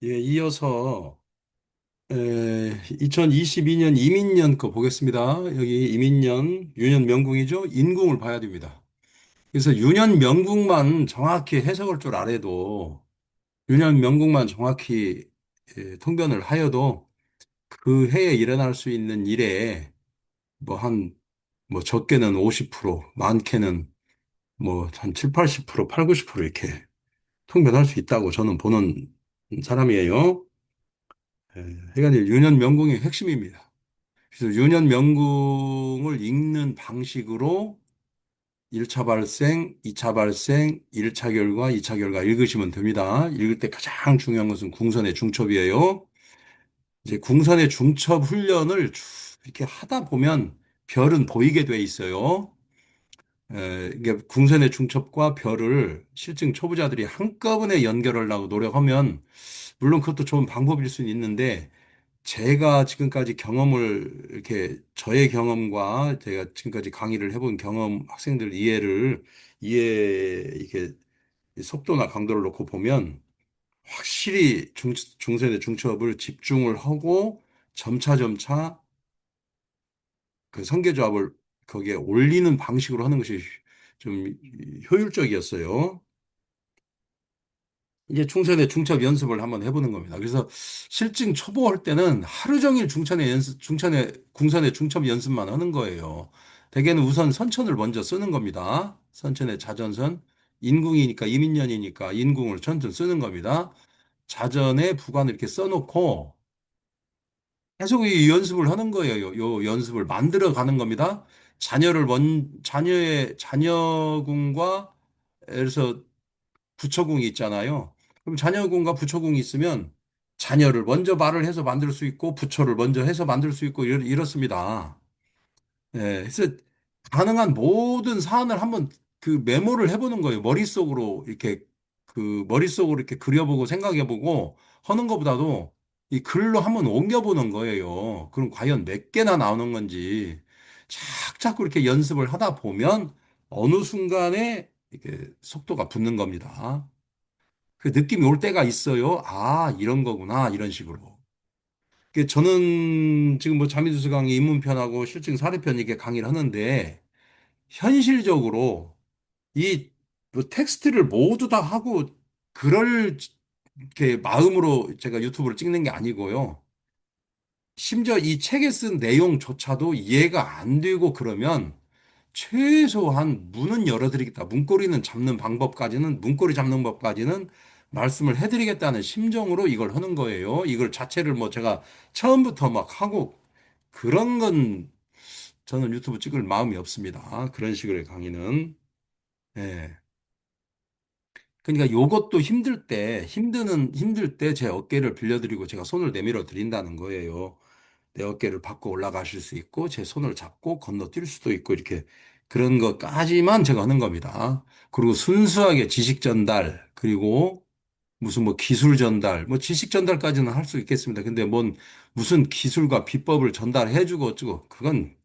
예, 이어서 2022년 이민년 거 보겠습니다. 여기 이민년 유년 명궁이죠. 인궁을 봐야 됩니다. 그래서 유년 명궁만 정확히 해석을 줄 알아도 유년 명궁만 정확히 통변을 하여도 그 해에 일어날 수 있는 일에 뭐 뭐 적게는 50%, 많게는 뭐 한 7, 80%, 8, 90% 이렇게 통변할 수 있다고 저는 보는 사람이에요. 그러니까 유년 명궁의 핵심입니다. 그래서 유년 명궁을 읽는 방식으로 1차 발생, 2차 발생, 1차 결과, 2차 결과 읽으시면 됩니다. 읽을 때 가장 중요한 것은 궁선의 중첩이에요. 이제 궁선의 중첩 훈련을 쭉 이렇게 하다 보면 별은 보이게 돼 있어요. 이게 궁선의 중첩과 별을 실증 초보자들이 한꺼번에 연결하려고 노력하면 물론 그것도 좋은 방법일 수는 있는데 제가 지금까지 경험을 이렇게 저의 경험과 제가 지금까지 강의를 해본 경험 학생들 이해 이렇게 속도나 강도를 놓고 보면 확실히 중세대 중첩을 집중을 하고 점차 그 성계조합을 거기에 올리는 방식으로 하는 것이 좀 효율적이었어요. 이제 중선의 중첩 연습을 한번 해보는 겁니다. 그래서 실증 초보할 때는 하루 종일 궁선의 중첩 연습만 하는 거예요. 대개는 우선 선천을 먼저 쓰는 겁니다. 선천의 자전선. 인궁이니까 이민년이니까 인궁을 천천 쓰는 겁니다. 자전에 부관을 이렇게 써놓고 계속 이 연습을 하는 거예요. 요 연습을 만들어 가는 겁니다. 자녀군과 예를 들어서 부처궁이 있잖아요. 그럼 자녀궁과 부처궁이 있으면 자녀를 먼저 말을 해서 만들 수 있고 부처를 먼저 해서 만들 수 있고 이렇습니다. 예, 그래서 가능한 모든 사안을 한번 그 메모를 해보는 거예요. 머릿속으로 이렇게 그려보고 생각해보고 하는 것보다도 이 글로 한번 옮겨보는 거예요. 그럼 과연 몇 개나 나오는 건지 자꾸 이렇게 연습을 하다 보면 어느 순간에 이렇게 속도가 붙는 겁니다. 그 느낌이 올 때가 있어요. 아, 이런 거구나. 이런 식으로. 저는 지금 뭐 자미두수 강의 입문편하고 실증 사례편 이렇게 강의를 하는데 현실적으로 이뭐 텍스트를 모두 다 하고 그럴 이렇게 마음으로 제가 유튜브를 찍는 게 아니고요. 심지어 이 책에 쓴 내용조차도 이해가 안 되고 그러면 최소한 문은 열어드리겠다. 문고리 잡는 법까지는 말씀을 해드리겠다는 심정으로 이걸 하는 거예요. 이걸 자체를 뭐 제가 처음부터 막 하고 그런 건 저는 유튜브 찍을 마음이 없습니다. 그런 식의 강의는. 예. 그러니까 요것도 힘들 때 제 어깨를 빌려드리고 제가 손을 내밀어 드린다는 거예요. 내 어깨를 받고 올라가실 수 있고 제 손을 잡고 건너뛸 수도 있고 이렇게 그런 것까지만 제가 하는 겁니다. 그리고 순수하게 지식 전달 그리고 무슨 뭐 기술 전달 뭐 지식 전달까지는 할 수 있겠습니다. 근데 무슨 기술과 비법을 전달해 주고 어쩌고 그건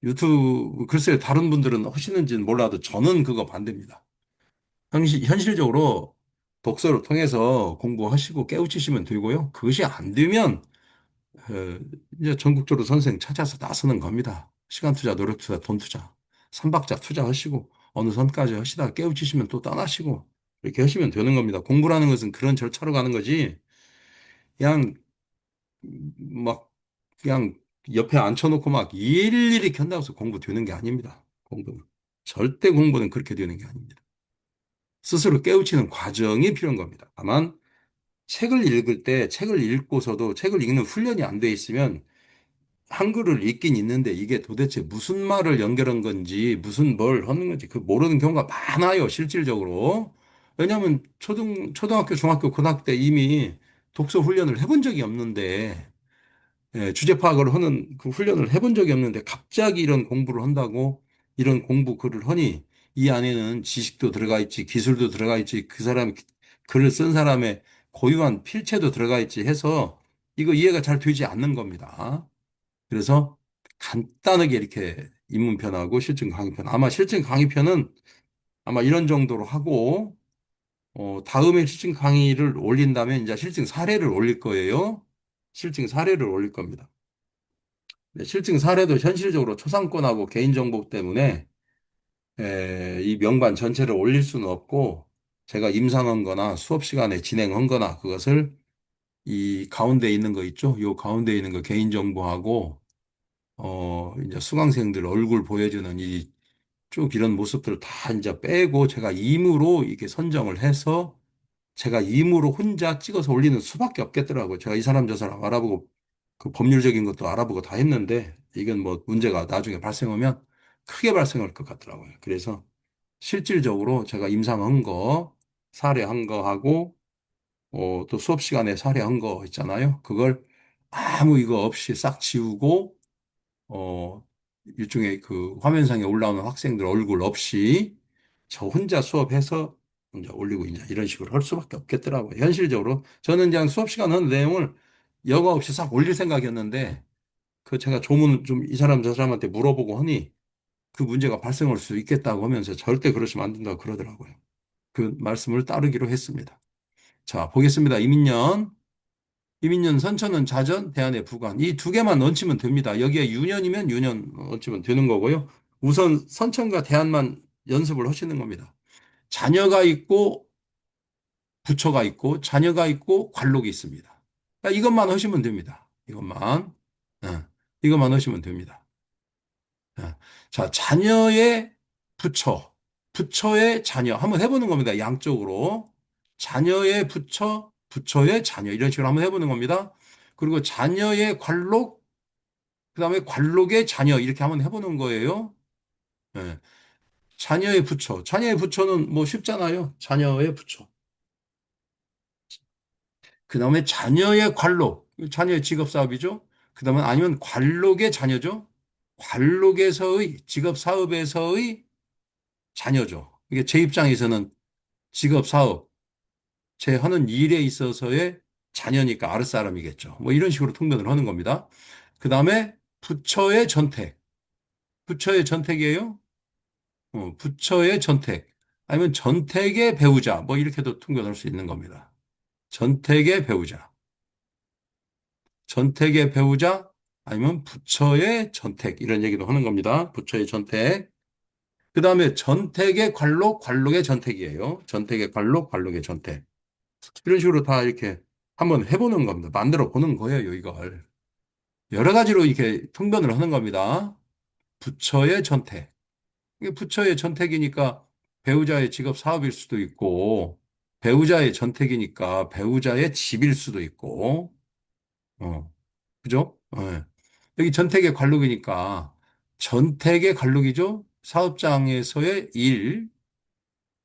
유튜브 글쎄요 다른 분들은 하시는지는 몰라도 저는 그거 반대입니다. 현실적으로 독서를 통해서 공부하시고 깨우치시면 되고요. 그것이 안 되면 어, 이제 전국적으로 선생 찾아서 나서는 겁니다. 시간 투자, 노력 투자, 돈 투자. 삼박자 투자하시고 어느 선까지 하시다가 깨우치시면 또 떠나시고 이렇게 하시면 되는 겁니다. 공부라는 것은 그런 절차로 가는 거지. 그냥 막 그냥 옆에 앉혀놓고 막 일일이 견다고 해서 공부 되는 게 아닙니다. 공부는. 절대 공부는 그렇게 되는 게 아닙니다. 스스로 깨우치는 과정이 필요한 겁니다. 다만 책을 읽을 때 책을 읽고서도 책을 읽는 훈련이 안 돼 있으면 한글을 읽긴 있는데 이게 도대체 무슨 말을 연결한 건지 무슨 뭘 하는 건지 그 모르는 경우가 많아요, 실질적으로. 왜냐하면 초등학교, 중학교, 고등학교 때 이미 독서 훈련을 해본 적이 없는데 주제 파악을 하는 그 훈련을 해본 적이 없는데 갑자기 이런 공부를 한다고 이런 공부 글을 하니 이 안에는 지식도 들어가 있지 기술도 들어가 있지 그 사람 글을 쓴 사람의 고유한 필체도 들어가 있지 해서 이거 이해가 잘 되지 않는 겁니다. 그래서 간단하게 이렇게 입문편하고 실증 강의편 아마 실증 강의편은 아마 이런 정도로 하고 다음에 실증 강의를 올린다면 이제 실증 사례를 올릴 거예요. 실증 사례를 올릴 겁니다. 네, 실증 사례도 현실적으로 초상권하고 개인정보 때문에 이 명반 전체를 올릴 수는 없고 제가 임상한 거나 수업 시간에 진행한 거나 그것을 이 가운데 있는 거 있죠? 요 가운데 있는 거 개인정보하고 이제 수강생들 얼굴 보여주는 이 쭉 이런 모습들을 다 이제 빼고 제가 임의로 이렇게 선정을 해서 제가 임의로 혼자 찍어서 올리는 수밖에 없겠더라고요. 제가 이 사람 저 사람 알아보고 그 법률적인 것도 알아보고 다 했는데 이건 뭐 문제가 나중에 발생하면 크게 발생할 것 같더라고요. 그래서 실질적으로 제가 임상한 거, 사례한 거 하고 또 수업 시간에 사례한 거 있잖아요. 그걸 아무 이거 없이 싹 지우고 일종의 그 화면상에 올라오는 학생들 얼굴 없이 저 혼자 수업해서 이제 올리고 이제 이런 식으로 할 수밖에 없겠더라고요. 현실적으로 저는 그냥 수업 시간 하는 내용을 여과 없이 싹 올릴 생각이었는데 그 제가 조문 좀 이 사람 저 사람한테 물어보고 하니 그 문제가 발생할 수 있겠다고 하면서 절대 그러시면 안 된다고 그러더라고요. 그 말씀을 따르기로 했습니다. 자, 보겠습니다. 이민년, 선천은 자전, 대안의 부관. 이 두 개만 얹히면 됩니다. 여기에 유년이면 유년 얹히면 되는 거고요. 우선 선천과 대안만 연습을 하시는 겁니다. 자녀가 있고 부처가 있고 자녀가 있고 관록이 있습니다. 그러니까 이것만 하시면 됩니다. 이것만. 예, 이것만 하시면 됩니다. 예. 자, 자녀의 부처, 부처의 자녀. 한번 해보는 겁니다. 양쪽으로. 자녀의 부처, 부처의 자녀. 이런 식으로 한번 해보는 겁니다. 그리고 자녀의 관록, 그 다음에 관록의 자녀. 이렇게 한번 해보는 거예요. 예. 자녀의 부처. 자녀의 부처는 뭐 쉽잖아요. 자녀의 부처. 그 다음에 자녀의 관록. 자녀의 직업 사업이죠. 그 다음에 아니면 관록의 자녀죠. 관록에서의 직업 사업에서의 자녀죠. 이게 제 입장에서는 직업, 사업, 제 하는 일에 있어서의 자녀니까 아랫사람이겠죠. 뭐 이런 식으로 통변을 하는 겁니다. 그 다음에 부처의 전택. 부처의 전택이에요. 부처의 전택. 아니면 전택의 배우자. 뭐 이렇게도 통변할 수 있는 겁니다. 전택의 배우자. 전택의 배우자 아니면 부처의 전택. 이런 얘기도 하는 겁니다. 부처의 전택. 그 다음에 전택의 관록, 관록의 전택이에요. 전택의 관록, 관록의 전택. 이런 식으로 다 이렇게 한번 해보는 겁니다. 만들어 보는 거예요, 이걸. 여러 가지로 이렇게 통변을 하는 겁니다. 부처의 전택. 이게 부처의 전택이니까 배우자의 직업 사업일 수도 있고, 배우자의 전택이니까 배우자의 집일 수도 있고, 그죠? 예. 여기 전택의 관록이니까 전택의 관록이죠? 사업장에서의 일,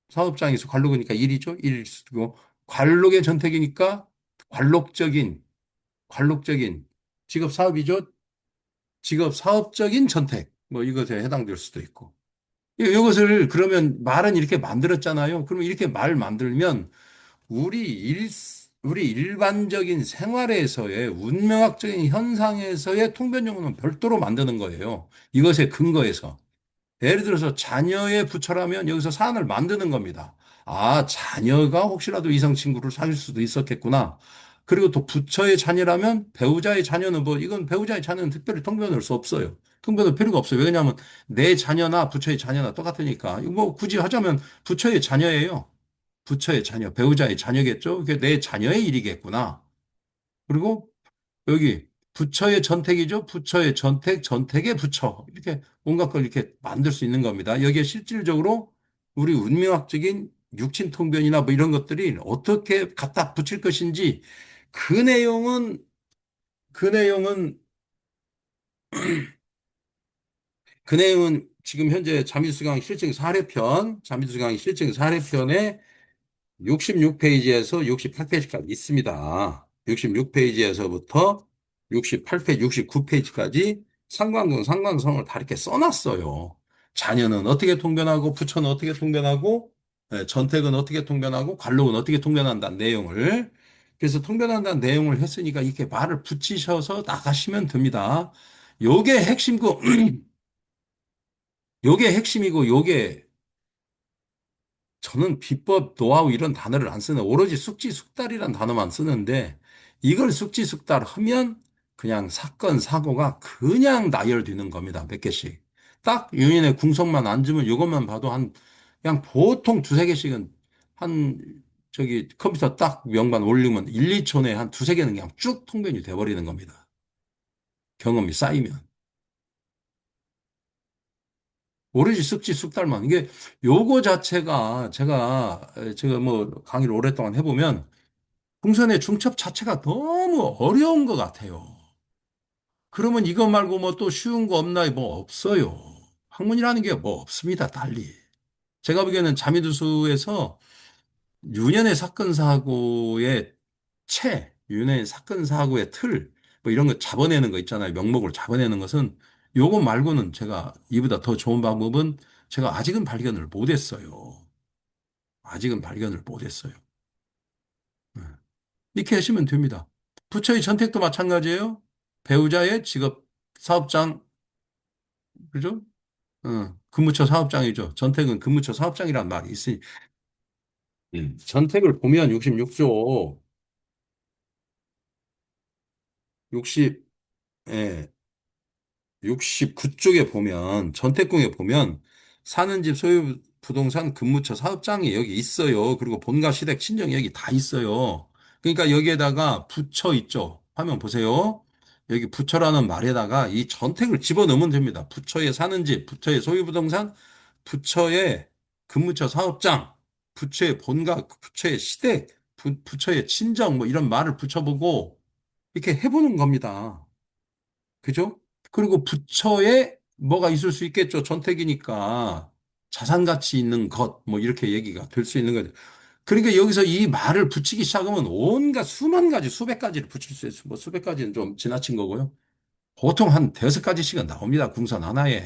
사업장에서 관록이니까 일이죠? 일일 수도 있고, 관록의 전택이니까 관록적인 관록적인 직업 사업이죠. 직업 사업적인 전택. 뭐 이것에 해당될 수도 있고. 이것을 그러면 말은 이렇게 만들었잖아요. 그러면 이렇게 말 만들면 우리 일, 우리 일반적인 생활에서의 운명학적인 현상에서의 통변용어는 별도로 만드는 거예요. 이것에 근거해서. 예를 들어서 자녀의 부처라면 여기서 사안을 만드는 겁니다. 아, 자녀가 혹시라도 이성 친구를 사귈 수도 있었겠구나. 그리고 또 부처의 자녀라면 배우자의 자녀는 뭐 이건 배우자의 자녀는 특별히 통변할 수 없어요. 통변할 필요가 없어요. 왜냐하면 내 자녀나 부처의 자녀나 똑같으니까. 이거 뭐 굳이 하자면 부처의 자녀예요. 부처의 자녀, 배우자의 자녀겠죠. 그게 내 자녀의 일이겠구나. 그리고 여기 부처의 전택이죠. 부처의 전택, 전택의 부처. 이렇게 온갖 걸 이렇게 만들 수 있는 겁니다. 여기에 실질적으로 우리 운명학적인 육친 통변이나 뭐 이런 것들이 어떻게 갖다 붙일 것인지 그 내용은 그 내용은 그 내용은 지금 현재 잠수강 실증 사례편, 잠수강 실증 사례편에 66페이지에서 68페이지까지 있습니다. 66페이지에서부터 68페이지, 69페이지까지 상관경, 상관성을 다 이렇게 써놨어요. 자녀는 어떻게 통변하고, 부처는 어떻게 통변하고, 전택은 어떻게 통변하고, 관록은 어떻게 통변한다는 내용을. 그래서 통변한다는 내용을 했으니까 이렇게 말을 붙이셔서 나가시면 됩니다. 요게 핵심고, 요게 핵심이고, 요게 저는 비법, 노하우 이런 단어를 안 쓰는 오로지 숙지숙달이란 단어만 쓰는데 이걸 숙지숙달 하면 그냥 사건, 사고가 그냥 나열되는 겁니다. 몇 개씩. 딱 유인의 궁성만 안 주면 이것만 봐도 한 그냥 보통 두세 개씩은 한 저기 컴퓨터 딱 명만 올리면 1, 2초 내에 한 두세 개는 그냥 쭉 통변이 돼버리는 겁니다. 경험이 쌓이면. 오로지 숙지숙달만. 이게 요거 자체가 제가 뭐 강의를 오랫동안 해보면 풍선의 중첩 자체가 너무 어려운 것 같아요. 그러면 이거 말고 뭐 또 쉬운 거 없나? 뭐 없어요. 학문이라는 게 뭐 없습니다. 달리. 제가 보기에는 자미두수에서 유년의 사건 사고의 유년의 사건 사고의 틀, 뭐 이런 거 잡아내는 거 있잖아요. 명목을 잡아내는 것은 요거 말고는 제가 이보다 더 좋은 방법은 제가 아직은 발견을 못했어요. 아직은 발견을 못했어요. 네. 이렇게 하시면 됩니다. 부처의 선택도 마찬가지예요. 배우자의 직업 사업장, 그죠? 근무처 사업장이죠. 전택은 근무처 사업장이란 말이 있으니. 전택을 보면 66조, 60, 예, 69쪽에 보면, 전택궁에 보면, 사는 집 소유 부동산 근무처 사업장이 여기 있어요. 그리고 본가 시댁 친정이 여기 다 있어요. 그러니까 여기에다가 부처 있죠. 화면 보세요. 여기 부처라는 말에다가 이 전택을 집어넣으면 됩니다. 부처에 사는 집, 부처의 소유 부동산, 부처의 근무처 사업장, 부처의 본가, 부처의 시댁, 부처의 친정, 뭐 이런 말을 붙여보고 이렇게 해보는 겁니다. 그죠? 그리고 부처에 뭐가 있을 수 있겠죠. 전택이니까 자산 가치 있는 것, 뭐 이렇게 얘기가 될 수 있는 거죠. 그러니까 여기서 이 말을 붙이기 시작하면 온갖 수만 가지, 수백 가지를 붙일 수 있어요. 뭐 수백 가지는 좀 지나친 거고요. 보통 한 대여섯 가지씩은 나옵니다. 궁선 하나에.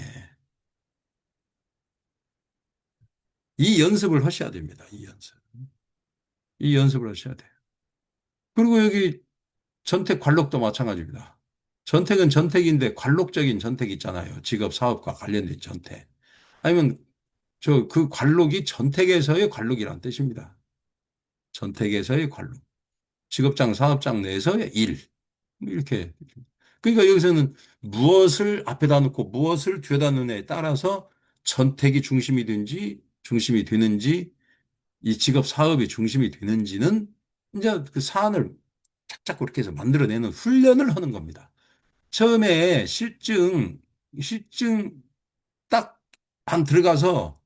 이 연습을 하셔야 됩니다. 이 연습. 이 연습을 하셔야 돼요. 그리고 여기 전택 관록도 마찬가지입니다. 전택은 전택인데 관록적인 전택 있잖아요. 직업 사업과 관련된 전택. 아니면 그 관록이 전택에서의 관록이란 뜻입니다. 전택에서의 관록. 직업장, 사업장 내에서의 일. 뭐 이렇게. 그러니까 여기서는 무엇을 앞에다 놓고 무엇을 뒤에다 놓느냐에 따라서 전택이 중심이 되는지 이 직업 사업이 중심이 되는지는 이제 그 사안을 착착 그렇게 해서 만들어내는 훈련을 하는 겁니다. 처음에 실증 딱 반 들어가서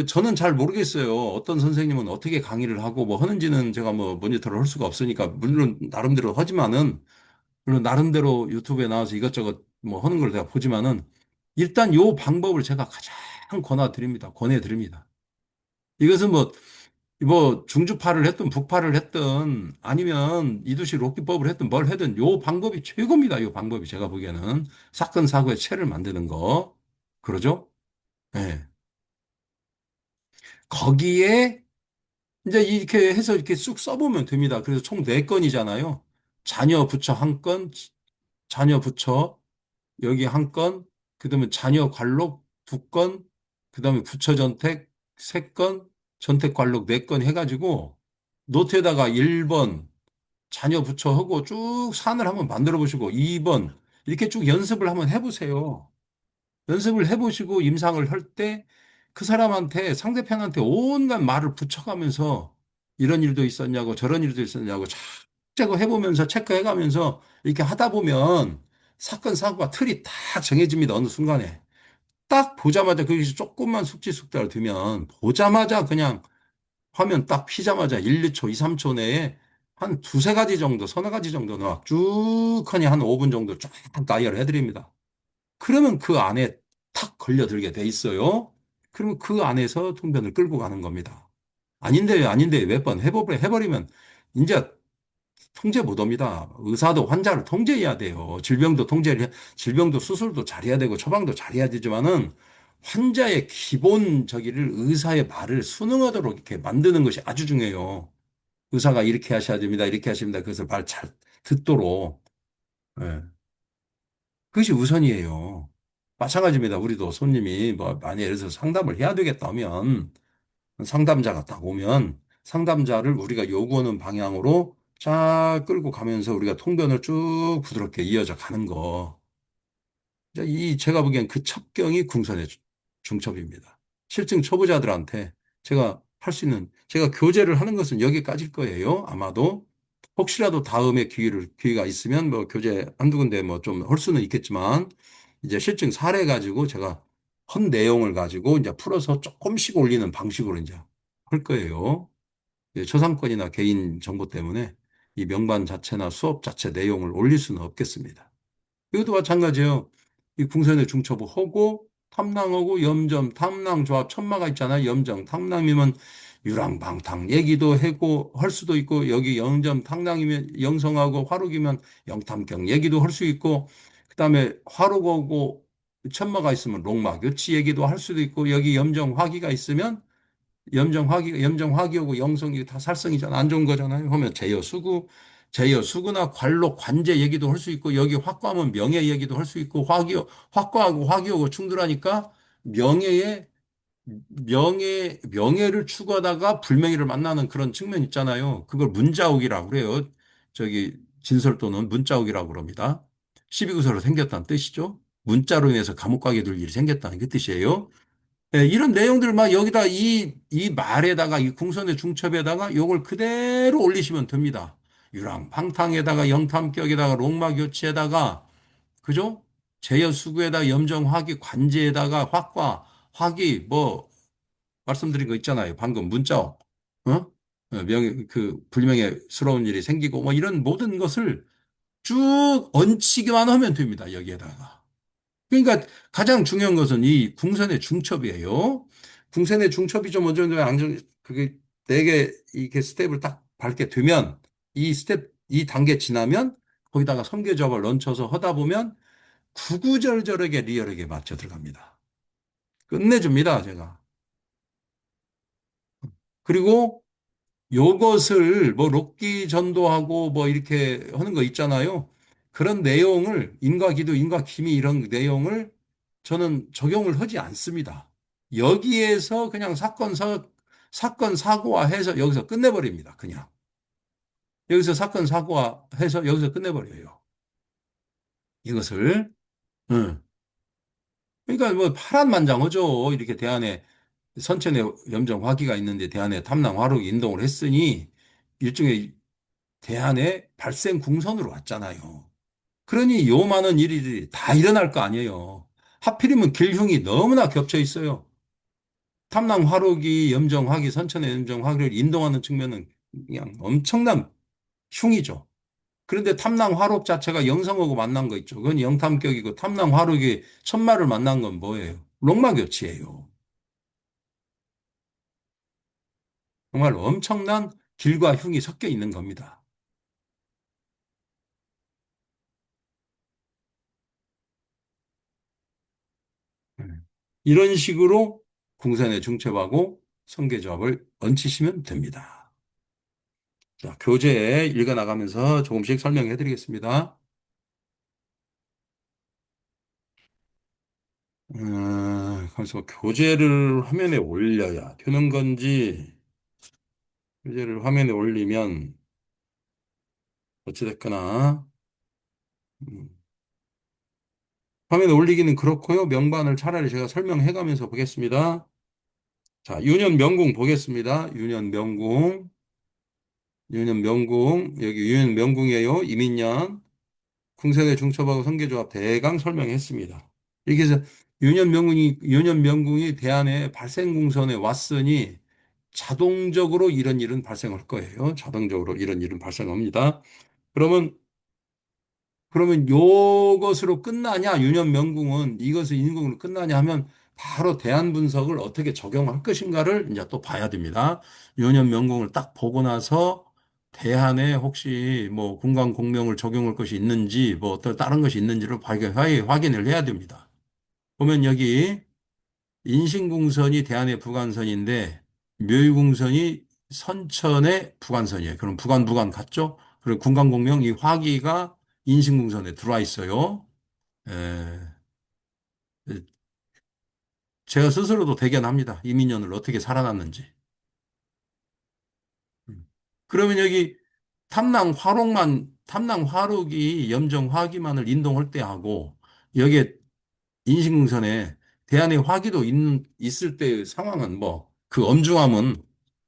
저는 잘 모르겠어요. 어떤 선생님은 어떻게 강의를 하고 뭐 하는지는 제가 뭐 모니터를 할 수가 없으니까 물론 나름대로 하지만은 물론 나름대로 유튜브에 나와서 이것저것 뭐 하는 걸 내가 보지만은 일단 요 방법을 제가 가장 권해드립니다. 이것은 뭐 중주파를 했든 북파를 했든 아니면 이두시 록기법을 했든 뭘 하든 요 방법이 최고입니다. 요 방법이 제가 보기에는 사건 사고의 체를 만드는 거. 그러죠? 예. 거기에 이제 이렇게 해서 이렇게 쑥 써보면 됩니다. 그래서 총 4건이잖아요. 자녀 부처 한 건, 자녀 부처 여기 한 건, 그다음에 자녀 관록 2건, 그다음에 부처 전택 3건, 전택 관록 4건 해가지고 노트에다가 1번 자녀 부처 하고 쭉 산을 한번 만들어 보시고 2번 이렇게 쭉 연습을 한번 해보세요. 연습을 해보시고 임상을 할 때 그 사람한테 상대편한테 온갖 말을 붙여가면서 이런 일도 있었냐고 저런 일도 있었냐고 자꾸 해보면서 체크해가면서 이렇게 하다 보면 사건 사고가 틀이 딱 정해집니다. 어느 순간에 딱 보자마자 거기서 조금만 숙지숙달을 두면 보자마자 그냥 화면 딱 피자마자 1, 2초, 2, 3초 내에 한 두세 가지 정도, 서너 가지 정도는 막 쭉 하니 한 5분 정도 쫙 나열을 해드립니다. 그러면 그 안에 탁 걸려들게 돼 있어요. 그러면 그 안에서 통변을 끌고 가는 겁니다. 아닌데 몇 번 해버리면 이제 통제 못 합니다. 의사도 환자를 통제해야 돼요. 질병도 수술도 잘해야 되고 처방도 잘해야 되지만은 환자의 기본 저기를 의사의 말을 순응하도록 이렇게 만드는 것이 아주 중요해요. 의사가 이렇게 하셔야 됩니다. 이렇게 하십니다. 그래서 말 잘 듣도록. 예. 그것이 우선이에요. 마찬가지입니다. 우리도 손님이 뭐 만약 예를 들어서 상담을 해야 되겠다면 상담자가 딱 오면 상담자를 우리가 요구하는 방향으로 쫙 끌고 가면서 우리가 통변을 쭉 부드럽게 이어져 가는 거. 이제 이 제가 보기엔 그 첩경이 궁선의 중첩입니다. 실증 초보자들한테 제가 할 수 있는 제가 교재를 하는 것은 여기까지일 거예요. 아마도 혹시라도 다음에 기회가 있으면 뭐 교재 한두 군데 뭐 좀 할 수는 있겠지만 이제 실증 사례 가지고 제가 헌 내용을 가지고 이제 풀어서 조금씩 올리는 방식으로 이제 할 거예요. 저상권이나 개인 정보 때문에 이 명반 자체나 수업 자체 내용을 올릴 수는 없겠습니다. 이것도 마찬가지예요. 이 궁선의 중첩을 하고 탐낭하고 염점, 탐낭 조합 천마가 있잖아요. 염정, 탐낭이면 유랑방탕 얘기도 하고 할 수도 있고 여기 염점, 탐낭이면 영성하고 화록이면 영탐경 얘기도 할 수 있고 그다음에 화록하고 천마가 있으면 롱마, 교치 얘기도 할 수도 있고 여기 염정, 화기가 있으면 염정화기하고 영성이 다 살성이잖아. 안 좋은 거잖아요. 그러면 제여수구나 관록, 관제 얘기도 할 수 있고, 여기 확과하면 명예 얘기도 할 수 있고, 확과하고 화기하고 충돌하니까 명예에, 명예를 추구하다가 불명예를 만나는 그런 측면 있잖아요. 그걸 문자옥이라고 그래요. 저기 진설도는 문자옥이라고 그럽니다. 시비구설로 생겼다는 뜻이죠. 문자로 인해서 감옥 가게 될 일이 생겼다는 그 뜻이에요. 예, 이런 내용들 막 여기다 이 말에다가 이 궁선의 중첩에다가 요걸 그대로 올리시면 됩니다. 유랑방탕에다가 영탐격에다가 롱마교치에다가 그죠? 제여수구에다가 염정화기 관제에다가 확과 화기 뭐 말씀드린 거 있잖아요. 방금 문자 명예 그 불명예스러운 일이 생기고 뭐 이런 모든 것을 쭉 얹히기만 하면 됩니다. 여기에다가. 그러니까 가장 중요한 것은 이 궁선의 중첩이에요. 궁선의 중첩이 좀 어느 정도 그게 네개 이렇게 스텝을 딱 밟게 되면 이 단계 지나면 거기다가 성계접을 얹혀서 하다 보면 구구절절하게 리얼하게 맞춰 들어갑니다. 끝내줍니다, 제가. 그리고 요것을 뭐 록기 전도하고 뭐 이렇게 하는 거 있잖아요. 그런 내용을 인과기도, 인과기미 이런 내용을 저는 적용을 하지 않습니다. 여기에서 그냥 사건 사고화해서 여기서 끝내버립니다. 그냥 여기서 사건 사고화해서 여기서 끝내버려요. 이것을 응. 그러니까 뭐 파란만장하죠. 이렇게 대안에 선천의 염정 화기가 있는데 대안에 탐낭 화록이 인동을 했으니 일종의 대안에 발생 궁선으로 왔잖아요. 그러니 요 많은 일들이 다 일어날 거 아니에요. 하필이면 길흉이 너무나 겹쳐 있어요. 탐낭 화록이 염정 화기, 선천의 염정 화기를 인동하는 측면은 그냥 엄청난 흉이죠. 그런데 탐낭 화록 자체가 영성하고 만난 거 있죠. 그건 영탐격이고 탐낭 화록이 천마를 만난 건 뭐예요? 롱마교치예요. 정말 엄청난 길과 흉이 섞여 있는 겁니다. 이런 식으로 궁산의 중첩하고 성계조합을 얹히시면 됩니다. 자, 교재 읽어 나가면서 조금씩 설명해 드리겠습니다. 그래서 교재를 화면에 올려야 되는 건지, 교재를 화면에 올리면, 어찌됐거나, 음, 화면에 올리기는 그렇고요. 명반을 차라리 제가 설명해 가면서 보겠습니다. 자, 유년 명궁 보겠습니다. 유년 명궁, 유년 명궁, 여기 유년 명궁이에요. 이민년. 궁선의 중첩하고 성계조합 대강 설명했습니다. 이렇게 해서 유년 명궁이 대안에 발생궁선에 왔으니 자동적으로 이런 일은 발생할 거예요. 자동적으로 이런 일은 발생합니다. 그러면 요것으로 끝나냐? 유년명궁은 이것을 인공으로 끝나냐 하면 바로 대안 분석을 어떻게 적용할 것인가를 이제 또 봐야 됩니다. 유년명궁을 딱 보고 나서 대안에 혹시 뭐 공간공명을 적용할 것이 있는지 뭐 어떤 다른 것이 있는지를 확인을 해야 됩니다. 보면 여기 인신궁선이 대안의 부관선인데 묘유궁선이 선천의 부관선이에요. 그럼 부관 같죠? 그리고 군간공명 이 화기가 인신궁선에 들어와 있어요. 에, 제가 스스로도 대견합니다. 이민년을 어떻게 살아났는지. 그러면 여기 탐낭 화록이 염정 화기만을 인동할 때 하고, 여기에 인신공선에 대한의 화기도 있을 때의 상황은 뭐, 그 엄중함은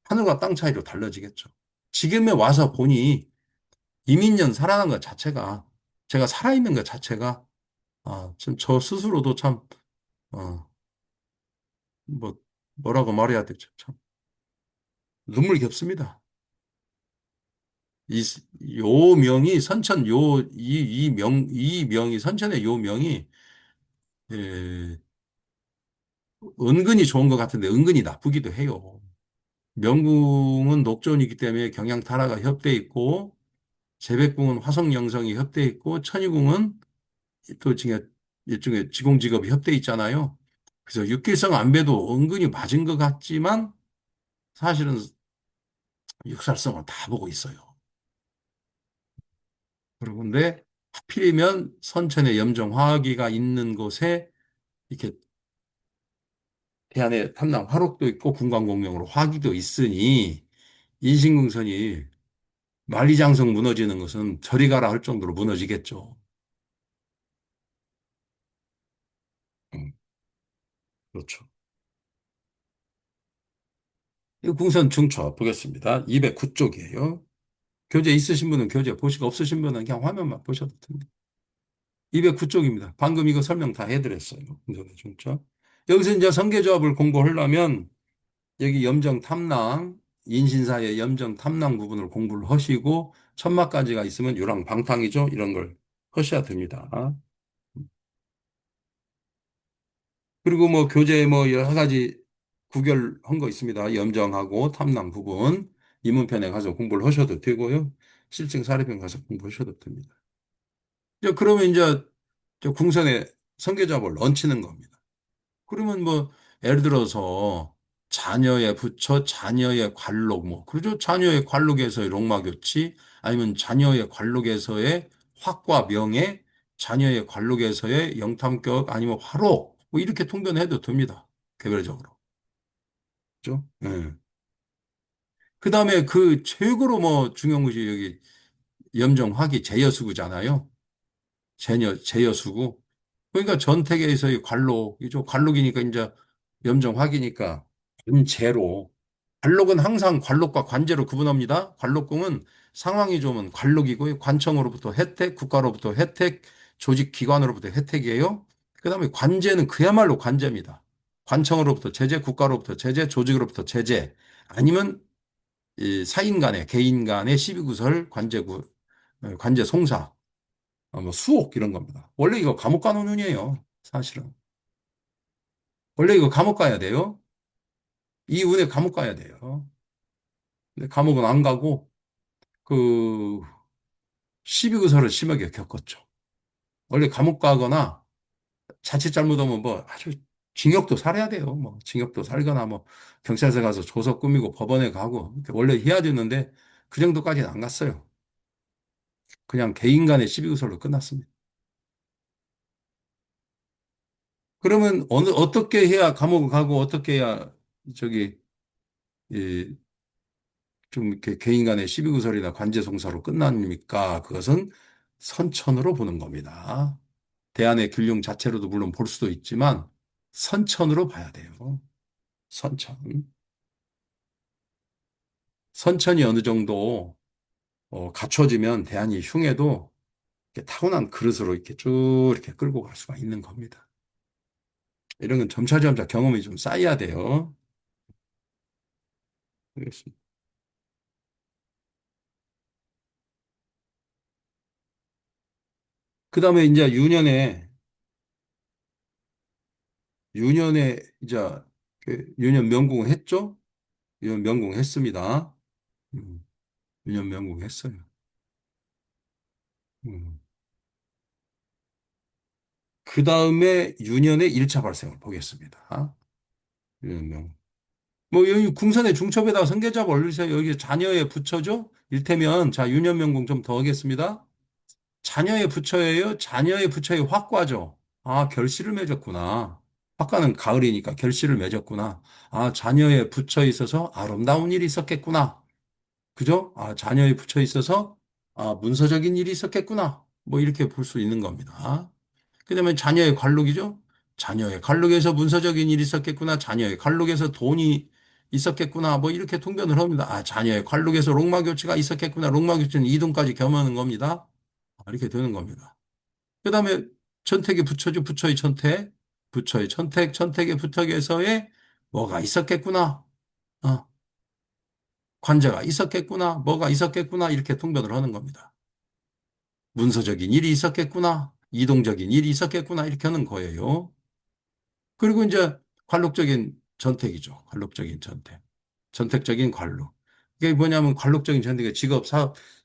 하늘과 땅 차이로 달라지겠죠. 지금에 와서 보니 이민년 살아난 것 자체가, 제가 살아있는 것 자체가, 좀 저 스스로도 참, 어, 뭐, 뭐라고 말해야 되죠. 참, 눈물이 겹습니다. 이, 요 명이, 선천, 이 명이, 선천의 요 명이, 에, 은근히 좋은 것 같은데 은근히 나쁘기도 해요. 명궁은 녹존이기 때문에 경양탈화가 협돼 있고, 재백궁은 화성영성이 협돼 있고, 천이궁은 또 지금 일종의 지공직업이 협돼 있잖아요. 그래서 육길성 안배도 은근히 맞은 것 같지만 사실은 육살성을 다 보고 있어요. 그런데 하필이면 선천의 염정 화기가 있는 곳에 이렇게 태안에 탐남 화록도 있고 군광공명으로 화기도 있으니 인신공선이 만리장성 무너지는 것은 저리 가라 할 정도로 무너지겠죠. 음, 그렇죠. 이 궁선 중처 보겠습니다. 209쪽이에요. 교재 있으신 분은 교재 보시고 없으신 분은 그냥 화면만 보셔도 됩니다. 209쪽입니다. 방금 이거 설명 다 해드렸어요. 궁선의 중처. 여기서 이제 성계조합을 공부하려면 여기 염정 탐랑, 인신사의 염정 탐랑 부분을 공부를 하시고 천막까지가 있으면 유랑방탕이죠. 이런 걸 하셔야 됩니다. 그리고 뭐 교재에 뭐 여러 가지 구별한 거 있습니다. 염정하고 탐랑 부분. 입문편에 가서 공부를 하셔도 되고요. 실증 사례편 가서 공부하셔도 됩니다. 이제 그러면 이제 저 궁선에 성계잡을 얹히는 겁니다. 그러면 뭐 예를 들어서 자녀의 부처, 자녀의 관록 뭐 그러죠. 자녀의 관록에서의 롱마교치 아니면 자녀의 관록에서의 화과 명예, 자녀의 관록에서의 영탐격 아니면 화록 뭐 이렇게 통변해도 됩니다. 개별적으로. 그죠? 예. 그다음에 그 최고로 뭐 중요한 것이 여기 염정화기 제여수구잖아요. 제여수구. 그러니까 전택에서의 관록이죠. 관록이니까 이제 염정화기니까 관제로. 관록은 항상 관록과 관제로 구분합니다. 관록궁은 상황이 좋으면 관록이고요. 관청으로부터 혜택, 국가로부터 혜택, 조직기관으로부터 혜택이에요. 그다음에 관제는 그야말로 관제입니다. 관청으로부터 제재, 국가로부터 제재, 조직으로부터 제재. 아니면 이 사인 간의 개인 간의 시비구설, 관제 송사, 뭐 수옥 이런 겁니다. 원래 이거 감옥 가는 운이에요. 사실은. 원래 이거 감옥 가야 돼요. 이 운에 감옥 가야 돼요. 근데 감옥은 안 가고 그 시비구설을 심하게 겪었죠. 원래 감옥 가거나 자칫 잘못하면 뭐 아주 징역도 살아야 돼요. 뭐 징역도 살거나 뭐 경찰서 가서 조서 꾸미고 법원에 가고 이렇게 원래 해야 되는데 그 정도까지는 안 갔어요. 그냥 개인 간의 시비구설로 끝났습니다. 그러면 어떻게 해야 감옥을 가고 어떻게 해야 저기 이, 좀 이렇게 개인 간의 시비구설이나 관제송사로 끝납니까? 그것은 선천으로 보는 겁니다. 대안의 균령 자체로도 물론 볼 수도 있지만 선천으로 봐야 돼요. 선천. 선천이 어느 정도 갖춰지면 대안이 흉해도 이렇게 타고난 그릇으로 이렇게 쭉 이렇게 끌고 갈 수가 있는 겁니다. 이런 건 점차점차 경험이 좀 쌓여야 돼요. 알겠습니다. 그 다음에 이제 유년에 이제 그 유년 명궁 했죠? 유년 명궁 했습니다. 음, 유년 명궁 했어요. 음. 그 다음에 유년의 1차 발생을 보겠습니다. 유년 명궁. 뭐 여기 궁선의 중첩에다가 성계자가 올리세요. 여기 자녀의 부처죠? 일테면 자 유년 명궁 좀 더 하겠습니다. 자녀의 부처예요. 자녀의 부처의 화과죠. 결실을 맺었구나. 화과는 가을이니까 결실을 맺었구나. 자녀의 부처에 있어서 아름다운 일이 있었겠구나. 그죠? 아, 자녀에 붙여 있어서, 아, 문서적인 일이 있었겠구나. 뭐 이렇게 볼 수 있는 겁니다. 그다음에 자녀의 관록이죠. 자녀의 관록에서 문서적인 일이 있었겠구나. 자녀의 관록에서 돈이 있었겠구나. 뭐 이렇게 통변을 합니다. 아, 자녀의 관록에서 롱마 교체가 있었겠구나. 롱마 교체는 이동까지 겸하는 겁니다. 아, 이렇게 되는 겁니다. 그다음에 천택의 부처죠. 부처의 천택. 부처의 천택, 천택의 부처에서의 뭐가 있었겠구나. 어, 관제가 있었겠구나. 뭐가 있었겠구나. 이렇게 통변을 하는 겁니다. 문서적인 일이 있었겠구나. 이동적인 일이 있었겠구나. 이렇게 하는 거예요. 그리고 이제 관록적인 전택이죠. 관록적인 전택. 전택적인 관록. 이게 뭐냐면 관록적인 전택의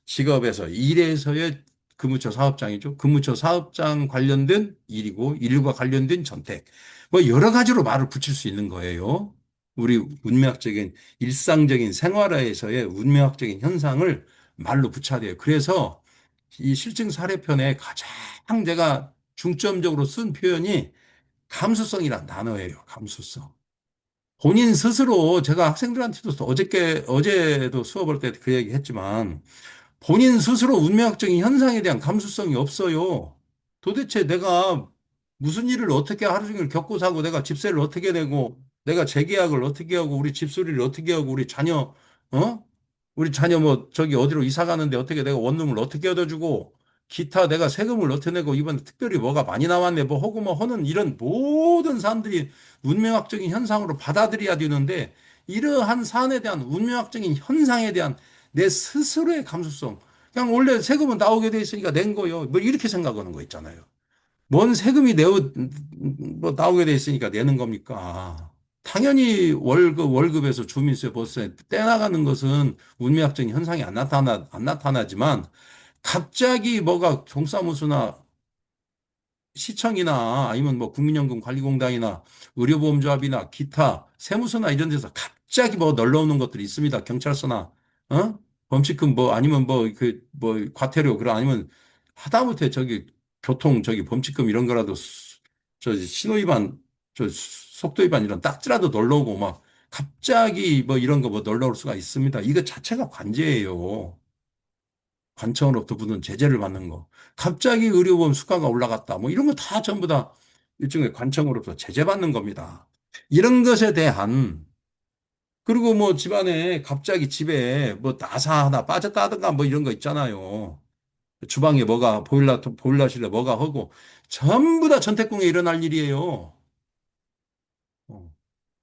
직업에서 일에서의 근무처 사업장이죠. 근무처 사업장 관련된 일이고 일과 관련된 전택. 뭐 여러 가지로 말을 붙일 수 있는 거예요. 우리 문맥적인 일상적인 생활에서의 문맥적인 현상을 말로 붙여야 돼요. 그래서 이 실증 사례편에 가장 제가 중점적으로 쓴 표현이 감수성이란 단어예요. 감수성. 본인 스스로 제가 학생들한테도 어제도 수업할 때 그 얘기 했지만 본인 스스로 운명학적인 현상에 대한 감수성이 없어요. 도대체 내가 무슨 일을 어떻게 하루 종일 겪고 사고 내가 집세를 어떻게 내고 내가 재계약을 어떻게 하고 우리 집수리를 어떻게 하고 우리 자녀 어? 우리 자녀 뭐 저기 어디로 이사 가는데 어떻게 내가 원룸을 어떻게 얻어주고 기타 내가 세금을 어떻게 내고 이번 특별히 뭐가 많이 나왔네 뭐 하고 뭐 하는 이런 모든 사람들이 운명학적인 현상으로 받아들여야 되는데 이러한 사안에 대한 운명학적인 현상에 대한 내 스스로의 감수성. 그냥 원래 세금은 나오게 돼 있으니까 낸 거요. 뭐 이렇게 생각하는 거 있잖아요. 뭔 세금이 뭐 나오게 돼 있으니까 내는 겁니까? 당연히 월급에서 주민세, 보세 떼나가는 것은 운명학적인 현상이 안 나타나지만 갑자기 뭐가 동사무소나 시청이나 아니면 뭐 국민연금관리공단이나 의료보험조합이나 기타 세무서나 이런 데서 갑자기 뭐 널려오는 것들이 있습니다. 경찰서나 범칙금 뭐 아니면 뭐 그 뭐 과태료 그런 아니면 하다못해 저기 교통 저기 범칙금 이런 거라도 저 신호위반 저 속도위반 이런 딱지라도 널려오고 막 갑자기 뭐 이런 거 뭐 널려올 수가 있습니다. 이거 자체가 관제예요. 관청으로부터 받는 제재를 받는 거. 갑자기 의료보험 수가가 올라갔다. 뭐 이런 거 다 전부 다 일종의 관청으로부터 제재받는 겁니다. 이런 것에 대한 그리고 뭐 집안에 갑자기 집에 뭐 나사 하나 빠졌다든가 뭐 이런 거 있잖아요. 주방에 뭐가 보일러실에 뭐가 하고 전부 다 전태궁에 일어날 일이에요. 어.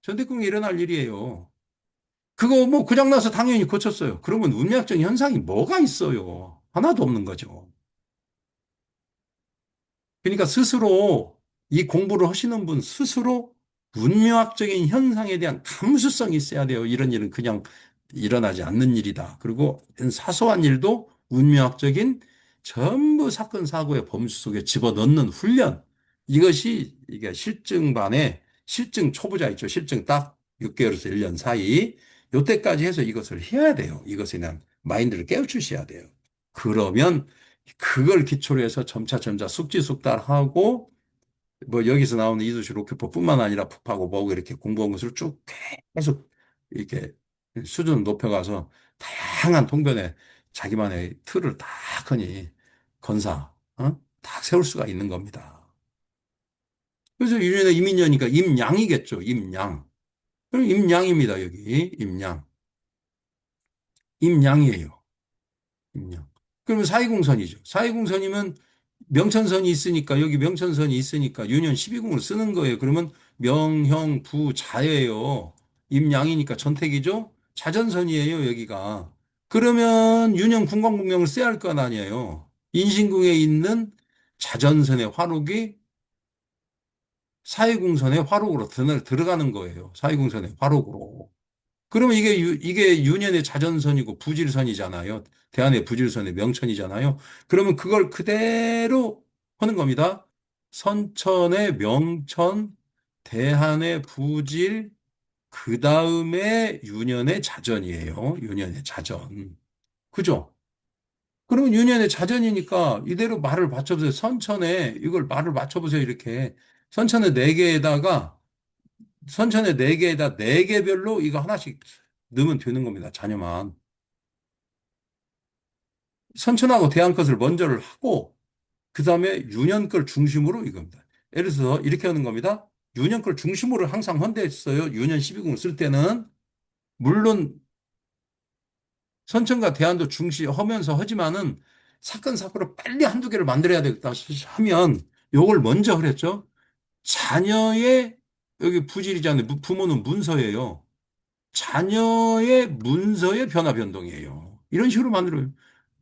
전태궁에 일어날 일이에요. 그거 뭐 그냥 나서 당연히 고쳤어요. 그러면 운명적 현상이 뭐가 있어요? 하나도 없는 거죠. 그러니까 스스로 이 공부를 하시는 분 스스로 문명학적인 현상에 대한 감수성이 있어야 돼요. 이런 일은 그냥 일어나지 않는 일이다. 그리고 사소한 일도 운명학적인 전부 사건 사고의 범주 속에 집어넣는 훈련. 이것이 이게 실증반에 실증 초보자 있죠. 실증 딱 6개월에서 1년 사이. 요때까지 해서 이것을 해야 돼요. 이것에 대한 마인드를 깨우치셔야 돼요. 그러면 그걸 기초로 해서 점차 숙지숙달하고 뭐 여기서 나오는 이수시 로켓포뿐만 아니라 북하고 뭐고 이렇게 공부한 것을 쭉 계속 이렇게 수준을 높여가서 다양한 통변에 자기만의 틀을 딱 하니 딱 세울 수가 있는 겁니다. 그래서 유년의 이민년이니까 임양이겠죠. 임양. 그럼 임양입니다. 여기 임양. 임양이에요. 임명. 그러면 사이공선이죠. 사이공선이면 명천선이 있으니까 여기 명천선이 있으니까 유년 12궁을 쓰는 거예요. 그러면 명형 부자예요. 임양이니까 전택이죠. 자전선이에요. 여기가. 그러면 유년 군광분명을 써야 할 건 아니에요. 인신궁에 있는 자전선의 화록이 사이궁선의 화록으로 들어가는 거예요. 사이궁선의 화록으로. 그러면 이게 유년의 자전선이고 부질선이잖아요. 대한의 부질선의 명천이잖아요. 그러면 그걸 그대로 하는 겁니다. 선천의 명천, 대한의 부질, 그 다음에 유년의 자전이에요. 유년의 자전. 그죠? 그러면 유년의 자전이니까 이대로 말을 맞춰보세요. 선천에 이걸 말을 맞춰보세요. 이렇게. 선천의 네 개에다가 선천의 네 개에다 네 개별로 이거 하나씩 넣으면 되는 겁니다. 자녀만. 선천하고 대한 것을 먼저를 하고 그다음에 유년 걸 중심으로 이겁니다. 예를 들어서 이렇게 하는 겁니다. 유년 걸 중심으로 항상 헌대했어요. 유년 12궁을 쓸 때는 물론 선천과 대안도 중시하면서 하지만은 사건 사고를 빨리 한두 개를 만들어야 되겠다 하면 요걸 먼저 그랬죠. 자녀의 여기 부질이잖아요. 부모는 문서예요. 자녀의 문서의 변화 변동이에요. 이런 식으로 만들어요.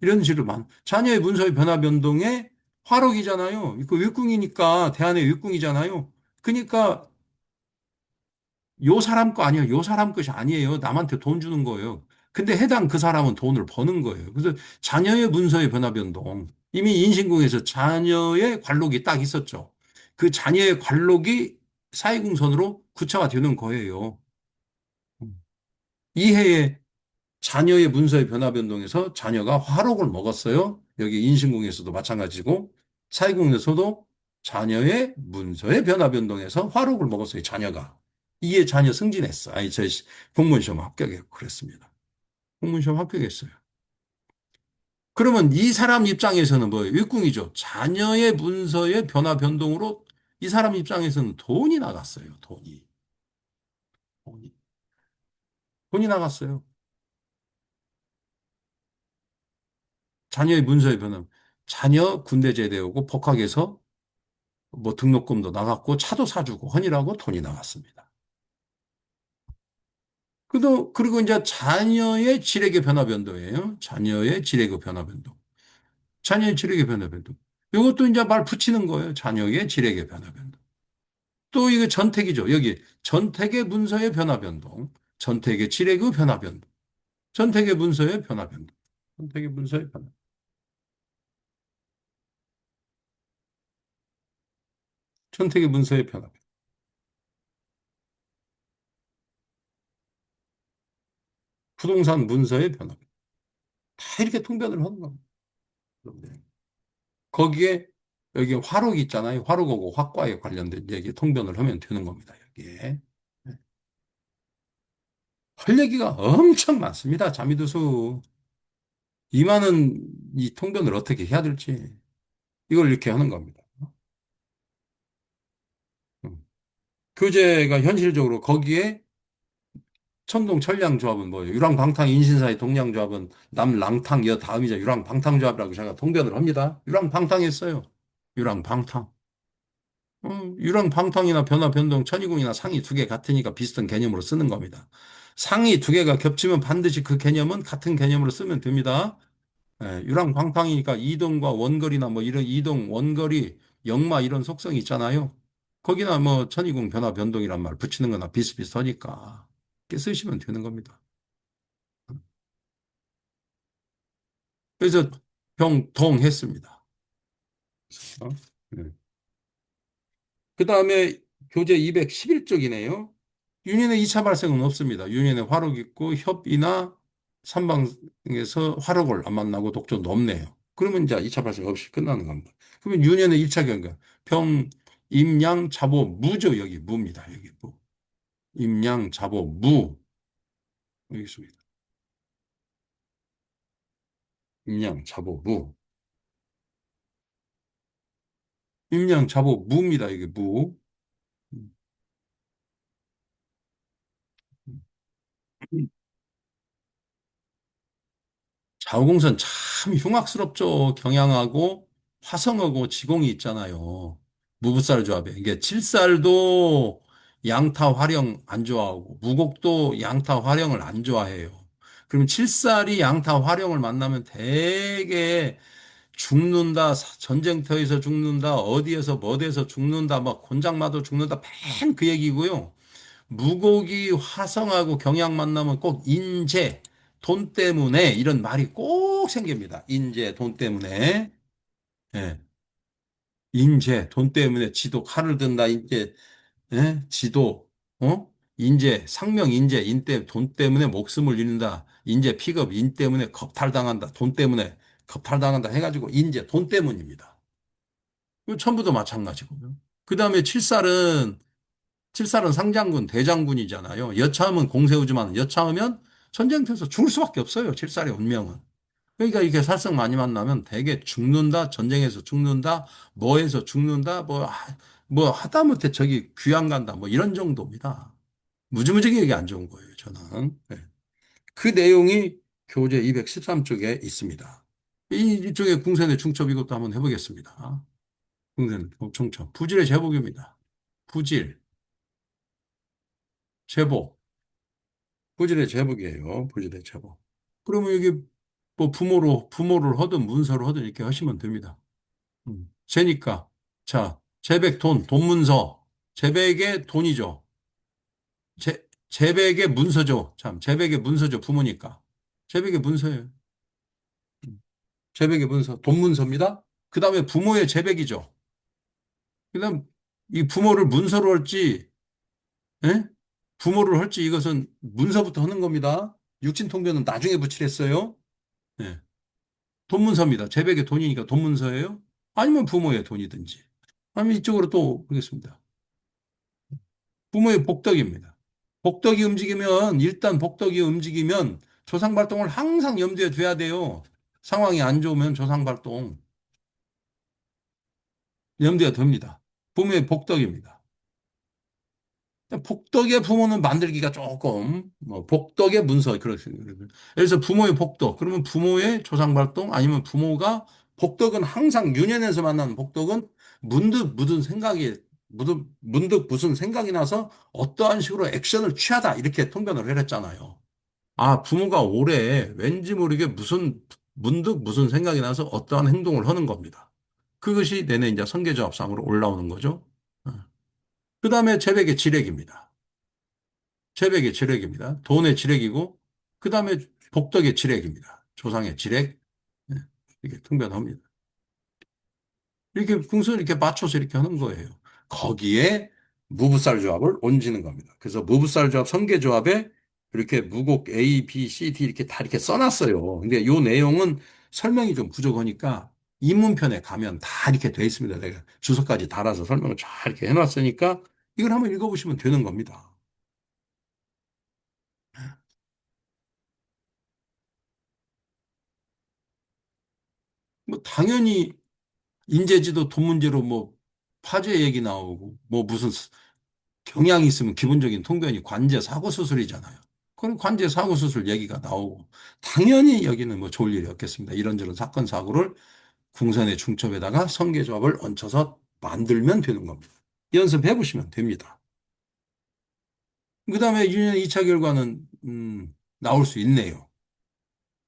이런 식으로 자녀의 문서의 변화 변동에 화록이잖아요. 그 윗궁이니까 대안의 윗궁이잖아요. 그러니까 요 사람 거 아니에요. 요 사람 것이 아니에요. 남한테 돈 주는 거예요. 근데 해당 그 사람은 돈을 버는 거예요. 그래서 자녀의 문서의 변화 변동. 이미 인신궁에서 자녀의 관록이 딱 있었죠. 그 자녀의 관록이 사회궁선으로 구체화되는 거예요. 이해의 자녀의 문서의 변화 변동에서 자녀가 화록을 먹었어요. 여기 인신궁에서도 마찬가지고 사회궁에서도 자녀의 문서의 변화 변동에서 화록을 먹었어요. 자녀가. 이에 자녀 승진했어. 아니, 저 공무원 시험 합격했고 그랬습니다. 공무원 시험 합격했어요. 그러면 이 사람 입장에서는 뭐예요? 윗궁이죠. 자녀의 문서의 변화 변동으로 이 사람 입장에서는 돈이 나갔어요. 돈이. 돈이, 돈이 나갔어요. 자녀의 문서의 변화. 자녀 군대 제대하고 복학해서 뭐 등록금도 나갔고 차도 사주고 헌이라고 돈이 나갔습니다. 그리고 이제 자녀의 지력의 변화 변동이에요. 자녀의 지력의 변화 변동. 자녀의 지력의 변화 변동. 이것도 이제 말 붙이는 거예요. 자녀의 지력의 변화 변동. 또 이거 전택이죠. 여기 전택의 문서의 변화 변동. 전택의 지력의 변화 변동. 전택의 문서의 변화 변동. 전택의 문서의 변화. 전택의 문서의 변화 변동. 부동산 문서의 변화 변동. 다 이렇게 통변을 하는 겁니다. 거기에 여기 화록 있잖아요. 화록하고 화과에 관련된 얘기 통변을 하면 되는 겁니다. 여기에. 할 얘기가 엄청 많습니다. 자미두수. 이 많은 이 통변을 어떻게 해야 될지 이걸 이렇게 하는 겁니다. 음. 교재가 현실적으로 거기에 천동 천량조합은 뭐예요? 유랑방탕 인신사의 동량조합은 남랑탕 여 다음이자 유랑방탕조합이라고 제가 통변을 합니다. 유랑방탕했어요. 유랑방탕. 유랑 방탕이나 변화 변동 천이궁이나 상이 두 개 같으니까 비슷한 개념으로 쓰는 겁니다. 상이 두 개가 겹치면 반드시 그 개념은 같은 개념으로 쓰면 됩니다. 예, 유랑 방탕이니까 이동과 원거리나 뭐 이런 이동, 원거리, 역마 이런 속성이 있잖아요. 거기나 뭐 천이궁 변화 변동이란 말 붙이는 거나 비슷비슷하니까 이렇게 쓰시면 되는 겁니다. 그래서 병동했습니다. 어? 그 다음에 교재 211쪽이네요. 유년의 2차 발생은 없습니다. 유년의 화록 있고 협이나 삼방에서 화록을 안 만나고 독점도 없네요. 그러면 이제 2차 발생 없이 끝나는 겁니다. 그러면 유년의 1차 경과 병, 임양, 자보, 무죠. 여기 무입니다. 여기 무. 임양, 자보, 무. 여기 있습니다. 임양, 자보, 무. 임양, 자보, 무입니다. 여기 무. 자오공선 참 흉악스럽죠. 경향하고 화성하고 지공이 있잖아요. 무브살 조합에. 이게 칠살도 양타 활용 안 좋아하고 무곡도 양타 활용을 안 좋아해요. 그러면 칠살이 양타 활용을 만나면 되게 죽는다, 전쟁터에서 죽는다, 어디에서 뭐에서 죽는다, 막 곤장마도 죽는다, 맨 그 얘기고요. 무곡이 화성하고 경양 만나면 꼭 인재, 돈 때문에 이런 말이 꼭 생깁니다. 인재, 돈 때문에. 예. 인재, 돈 때문에 지도 칼을 든다, 인재, 예? 지도, 인재, 상명 인재, 돈 때문에 목숨을 잃는다. 인재 픽업, 인 때문에 겁탈당한다. 돈 때문에 겁탈당한다 해가지고 인재, 돈 때문입니다. 이거 전부 다 마찬가지고요. 그 다음에 칠살은 상장군, 대장군이잖아요. 여차하면 공세우지만 여차하면 전쟁터에서 죽을 수밖에 없어요. 칠살의 운명은. 그러니까 이렇게 살성 많이 만나면 대개 죽는다, 전쟁에서 죽는다, 뭐에서 죽는다, 뭐 하다못해 저기 귀양 간다, 뭐 이런 정도입니다. 무지무지하게 얘기 안 좋은 거예요, 저는. 네. 그 내용이 교재 213쪽에 있습니다. 이쪽에 궁선의 중첩 이것도 한번 해보겠습니다. 궁선 중첩. 부질의 제복입니다. 부질, 제복. 부질의 제복이에요. 부질의 제복. 그러면 이게 뭐 부모를 하든 문서를 하든 이렇게 하시면 됩니다. 재니까. 자, 재백 돈 문서. 재백의 돈이죠. 재백의 문서죠. 참, 재백의 문서죠. 부모니까. 재백의 문서예요. 재백의 문서, 돈 문서입니다. 그 다음에 부모의 재백이죠. 그 다음, 이 부모를 문서로 할지, 예? 부모를 할지 이것은 문서부터 하는 겁니다. 육신통변은 나중에 붙이랬어요. 예. 돈 문서입니다. 재백의 돈이니까 돈 문서예요. 아니면 부모의 돈이든지. 아니면 이쪽으로 또 보겠습니다. 부모의 복덕입니다. 복덕이 움직이면 일단 복덕이 움직이면 조상 발동을 항상 염두에 둬야 돼요. 상황이 안 좋으면 조상 발동 염두에 둡니다. 부모의 복덕입니다. 복덕의 부모는 만들기가 조금 뭐 복덕의 문서 그렇습니다. 그래서 부모의 복덕 그러면 부모의 조상 발동 아니면 부모가 복덕은 항상 유년에서 만나는 복덕은 문득 무슨 생각이 문득 무슨 생각이 나서 어떠한 식으로 액션을 취하다 이렇게 통변을 해냈잖아요. 아, 부모가 올해 왠지 모르게 문득 무슨 생각이 나서 어떠한 행동을 하는 겁니다. 그것이 내내 이제 선계조합상으로 올라오는 거죠. 그 다음에 재백의 지렉입니다. 재백의 지렉입니다. 돈의 지렉이고, 그 다음에 복덕의 지렉입니다. 조상의 지렉. 예, 이렇게 통변합니다. 이렇게 궁수를 이렇게 맞춰서 이렇게 하는 거예요. 거기에 무브살 조합을 얹는 겁니다. 그래서 무브살 조합, 성계 조합에 이렇게 무곡 A, B, C, D 이렇게 다 이렇게 써놨어요. 근데 이 내용은 설명이 좀 부족하니까 입문편에 가면 다 이렇게 돼 있습니다. 내가 주소까지 달아서 설명을 잘 이렇게 해놨으니까 이걸 한번 읽어보시면 되는 겁니다. 뭐 당연히 인재지도 돈 문제로 뭐 파재 얘기 나오고 뭐 무슨 경향이 있으면 기본적인 통변이 관제 사고 수술이잖아요. 그럼 관제 사고 수술 얘기가 나오고 당연히 여기는 뭐 좋을 일이 없겠습니다. 이런저런 사건 사고를 궁선의 중첩에다가 성계조합을 얹혀서 만들면 되는 겁니다. 연습해 보시면 됩니다. 그다음에 유년 2차 결과는 나올 수 있네요.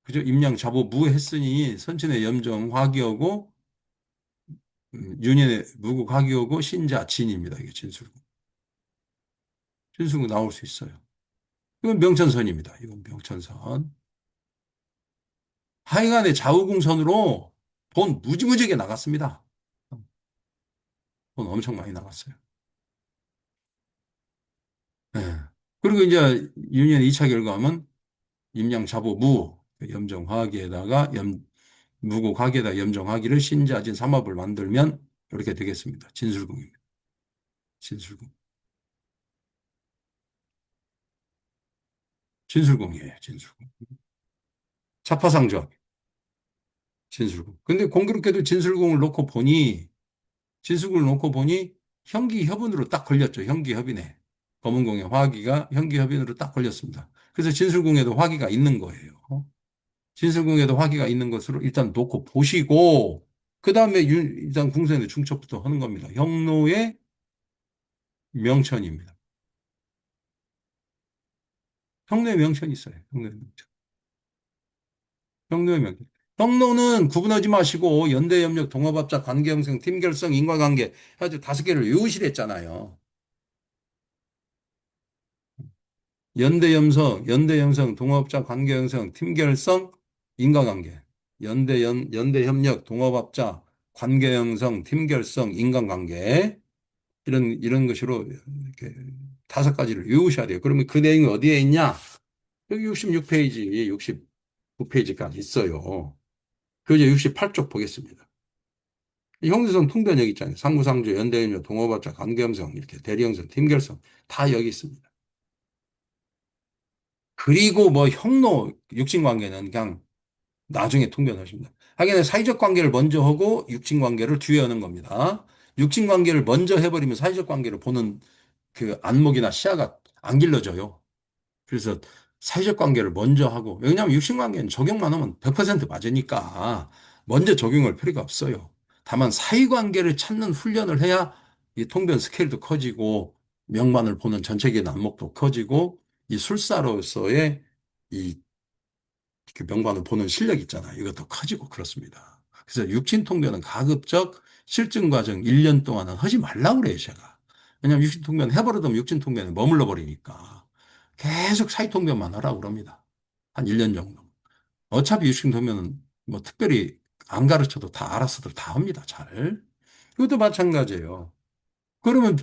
그죠? 임양 자보 무 했으니 선친의 염정 화기하고 유년의 무국 화기하고 신자 진입니다. 이게 진술구. 진술구 나올 수 있어요. 이건 명천선입니다. 이건 명천선. 하여간에 좌우궁선으로 돈 무지무지하게 나갔습니다. 돈 엄청 많이 나갔어요. 예. 그리고 이제 유년 2차 결과하면 임양자보무 염정화기에다가 무고화기에다 염정화기를 신자진 삼합을 만들면 이렇게 되겠습니다. 진술궁입니다. 진술궁. 진술궁이에요. 진술궁. 차파상조합. 진술궁. 근데 공교롭게도 진술궁을 놓고 보니 형기협은으로 딱 걸렸죠. 형기협인에. 검은공의 화기가 형기협인으로 딱 걸렸습니다. 그래서 진술궁에도 화기가 있는 거예요. 진술궁에도 화기가 있는 것으로 일단 놓고 보시고, 그 다음에 일단 궁선의 중첩부터 하는 겁니다. 형로의 명천입니다. 형로의 명천이 있어요. 형로의 명천. 형로의 명천. 형로는 구분하지 마시고 연대협력, 동업합작, 관계형성, 팀결성, 인과관계 해가지고 5개를 외우시랬잖아요. 연대형성, 동업자 관계형성, 팀결성, 인과관계. 연대협력, 동업업자, 관계형성, 팀결성, 인간관계. 이런 것으로 이렇게 5가지를 외우셔야 돼요. 그러면 그 내용이 어디에 있냐? 여기 66페이지, 69페이지까지 있어요. 그 이제 68쪽 보겠습니다. 형사성 통변 여기 있잖아요. 상부상조, 연대협력, 동업업자, 관계형성, 이렇게 대리형성, 팀결성 다 여기 있습니다. 그리고 뭐 형로, 육신관계는 그냥 나중에 통변하십니다. 하긴 사회적 관계를 먼저 하고 육친 관계를 뒤에 하는 겁니다. 육친 관계를 먼저 해버리면 사회적 관계를 보는 그 안목이나 시야가 안 길러져요. 그래서 사회적 관계를 먼저 하고, 왜냐하면 육신 관계는 적용만 하면 100% 맞으니까 먼저 적용할 필요가 없어요. 다만 사회 관계를 찾는 훈련을 해야 이 통변 스케일도 커지고 명반을 보는 전체적인 안목도 커지고 이 술사로서의 이 그 명반을 보는 실력 있잖아요. 이것도 커지고 그렇습니다. 그래서 육친통변은 가급적 실증 과정 1년 동안은 하지 말라고 그래요, 제가. 왜냐하면 육친통변 해버려도 육친통변에 머물러 버리니까 계속 사이통변만 하라고 그럽니다. 한 1년 정도. 어차피 육친통변은 뭐 특별히 안 가르쳐도 다 알아서들 다 합니다, 잘. 이것도 마찬가지예요. 그러면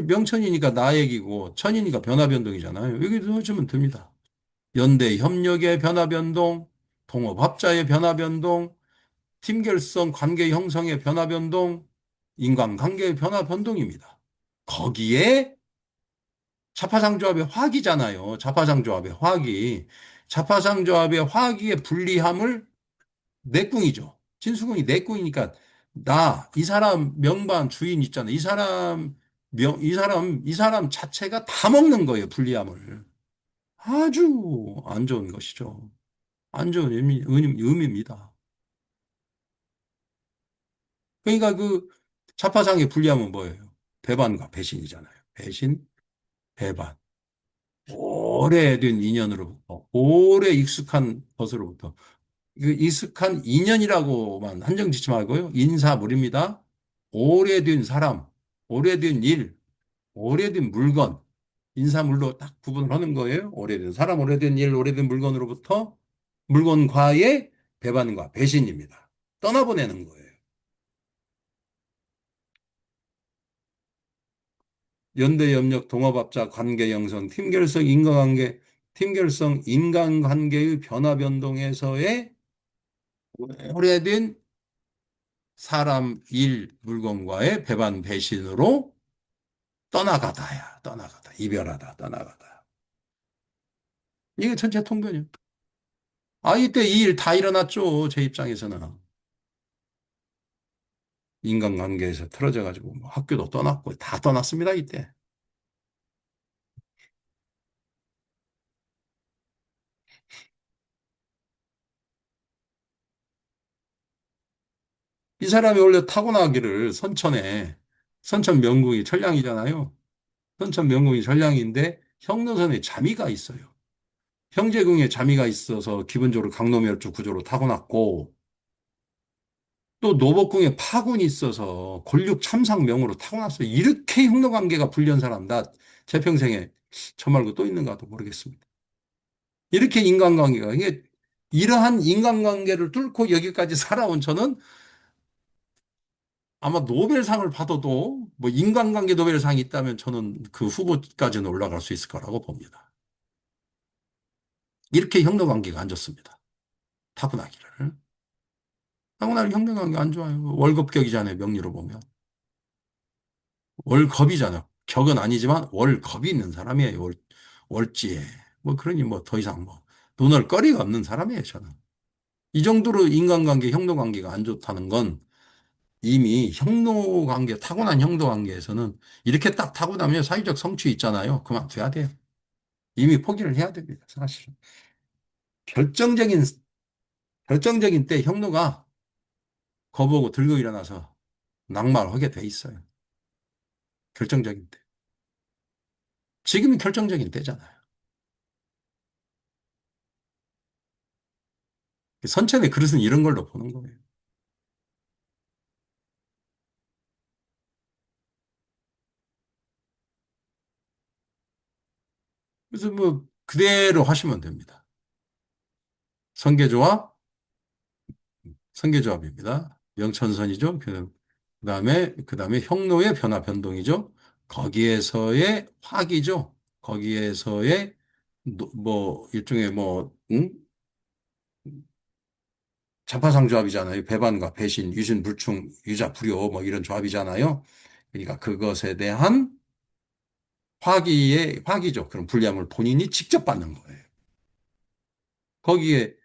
명천이니까 나 얘기고 천이니까 변화변동이잖아요. 여기도 해주면 됩니다. 연대 협력의 변화변동, 동업합자의 변화변동, 팀 결성 관계 형성의 변화변동, 인간관계의 변화변동입니다. 거기에 자파상조합의 화기잖아요. 자파상조합의 화기. 자파상조합의 화기의 불리함을 내꿍이죠. 진수궁이 내꿍이니까 이 사람 명반 주인 있잖아요. 이 사람 자체가 다 먹는 거예요. 불리함을. 아주 안 좋은 것이죠. 안 좋은 의미입니다. 그러니까 그 자파상의 분리하면 뭐예요? 배반과 배신이잖아요. 배신, 배반. 오래된 인연으로부터, 오래 익숙한 것으로부터, 그 익숙한 인연이라고만 한정 짓지 말고요. 인사물입니다. 오래된 사람, 오래된 일, 오래된 물건, 인사물로 딱 구분을 하는 거예요. 오래된 사람, 오래된 일, 오래된 물건으로부터 물건과의 배반과 배신입니다. 떠나보내는 거예요. 연대협력 동업합자 관계 형성, 팀 결성 인간관계의 변화 변동에서의 오래된 사람, 일, 물건과의 배반 배신으로 떠나가다, 이별하다, 떠나가다. 이게 전체 통변이에요. 아, 이때 이 일 다 일어났죠. 제 입장에서는. 인간관계에서 틀어져가지고 뭐 학교도 떠났고 다 떠났습니다, 이때. 이 사람이 원래 타고나기를 선천 명궁이 천량이잖아요. 선천 명궁이 천량인데 형노선에 자미가 있어요. 형제궁에 자미가 있어서 기본적으로 강노멸주 구조로 타고났고 또 노복궁에 파군이 있어서 골육 참상명으로 타고났어요. 이렇게 형노관계가 불리한 사람 나 제 평생에 저 말고 또 있는가도 모르겠습니다. 이렇게 인간관계가 이게 이러한 인간관계를 뚫고 여기까지 살아온 저는 아마 노벨상을 받아도 뭐 인간관계 노벨상이 있다면 저는 그 후보까지는 올라갈 수 있을 거라고 봅니다. 이렇게 형노관계가 안 좋습니다. 타고나기를. 타고나기 형노관계 안 좋아요. 월급격이잖아요. 명리로 보면. 월겁이잖아요. 격은 아니지만 월겁이 있는 사람이에요. 월지에. 뭐 그러니 뭐 더 이상 뭐 논할 거리가 없는 사람이에요. 저는. 이 정도로 인간관계, 형노관계가 안 좋다는 건 이미 형노관계, 타고난 형노관계에서는 이렇게 딱 타고나면 사회적 성취 있잖아요. 그만둬야 돼요. 이미 포기를 해야 됩니다. 사실은. 결정적인, 결정적인 때 형노가 거보고 들고 일어나서 낙마를 하게 돼 있어요. 결정적인 때. 지금이 결정적인 때잖아요. 선천의 그릇은 이런 걸로 보는 거예요. 그래서 뭐 그대로 하시면 됩니다. 성계조합, 성계조합입니다. 명천선이죠. 그다음에 형노의 변화 변동이죠. 거기에서의 화기죠. 거기에서의 뭐 일종의 뭐 자파상 조합이잖아요. 배반과 배신, 유신, 불충, 유자, 불효 뭐 이런 조합이잖아요. 그러니까 그것에 대한 화기죠. 그런 불리함을 본인이 직접 받는 거예요. 거기에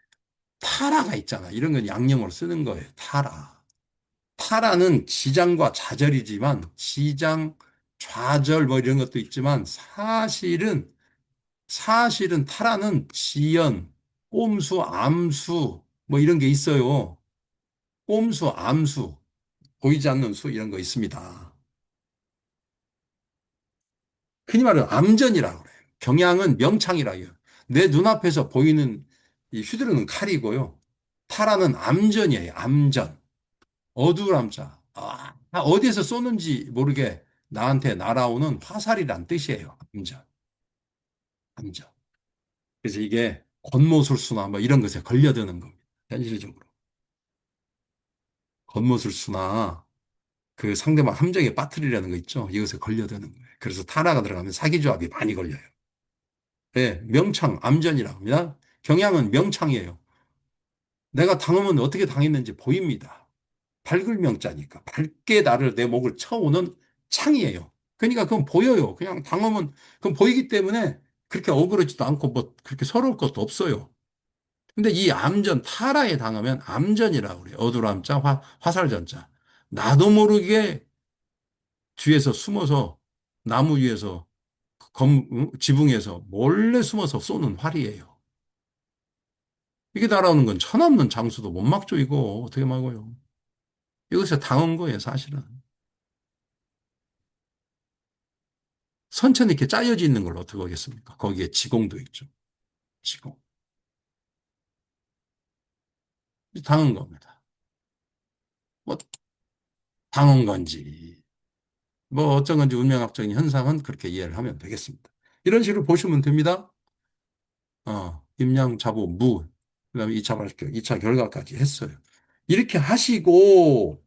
타라가 있잖아. 이런 건 양념으로 쓰는 거예요. 타라. 타라는 지장과 좌절이지만 지장, 좌절 뭐 이런 것도 있지만 사실은 타라는 지연, 꼼수, 암수 뭐 이런 게 있어요. 꼼수, 암수, 보이지 않는 수 이런 거 있습니다. 흔히 말하는 암전이라고 그래요. 경향은 명창이라고 해요. 내 눈앞에서 보이는 이 휘두르는 칼이고요. 타라는 암전이에요. 암전. 어두람자. 어디에서 쏘는지 모르게 나한테 날아오는 화살이란 뜻이에요. 암전. 암전. 그래서 이게 권모술수나 뭐 이런 것에 걸려드는 겁니다. 현실적으로. 권모술수나 그 상대방 함정에 빠뜨리려는 거 있죠. 이것에 걸려드는 거예요. 그래서 타라가 들어가면 사기조합이 많이 걸려요. 네, 명창, 암전이라고 합니다. 경향은 명창이에요. 내가 당하면 어떻게 당했는지 보입니다. 밝을 명자니까. 밝게 나를, 내 목을 쳐오는 창이에요. 그러니까 그건 보여요. 그냥 당하면, 그건 보이기 때문에 그렇게 억울하지도 않고 뭐 그렇게 서러울 것도 없어요. 근데 이 암전, 타라에 당하면 암전이라고 그래요. 어두람자, 화살전자. 나도 모르게 뒤에서 숨어서 나무 위에서 지붕에서 몰래 숨어서 쏘는 활이에요. 이게 날아오는 건 천없는 장수도 못 막죠, 이거. 어떻게 막어요? 이것에 당한 거예요, 사실은. 선천이 이렇게 짜여져 있는 걸 어떻게 하겠습니까? 거기에 지공도 있죠. 지공. 당한 겁니다. 뭐, 당한 건지, 뭐, 어쩐 건지 운명학적인 현상은 그렇게 이해를 하면 되겠습니다. 이런 식으로 보시면 됩니다. 임양, 자부, 무, 그 다음에 2차 발표, 2차 결과까지 했어요. 이렇게 하시고,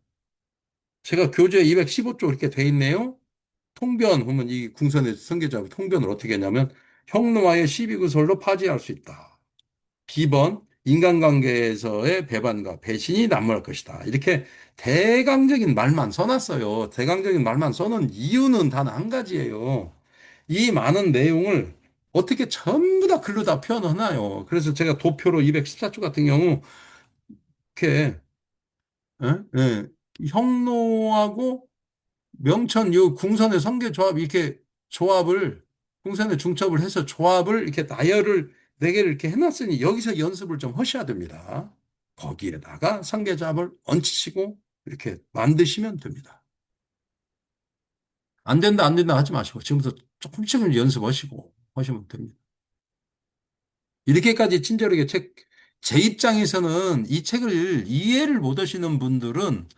제가 교재 215쪽 이렇게 돼 있네요. 통변, 그러면 이 궁선의 선계자 통변을 어떻게 했냐면, 형노와의 시비구설로 파지할 수 있다. B번, 인간관계에서의 배반과 배신이 난무할 것이다. 이렇게 대강적인 말만 써놨어요. 대강적인 말만 써놓은 이유는 단 한 가지예요. 이 많은 내용을 어떻게 전부 다 글로 다 표현하나요? 그래서 제가 도표로 214쪽 같은 경우, 이렇게, 예? 예. 형노하고 명천 요 궁선의 성계 조합 이렇게 조합을 궁선의 중첩을 해서 조합을 이렇게 나열을 네 개를 이렇게 해놨으니 여기서 연습을 좀 하셔야 됩니다. 거기에다가 성계 조합을 얹히시고 이렇게 만드시면 됩니다. 안 된다 안 된다 하지 마시고 지금부터 조금씩은 연습하시고 하시면 됩니다. 이렇게까지 친절하게 제 입장에서는 이 책을 이해를 못 하시는 분들은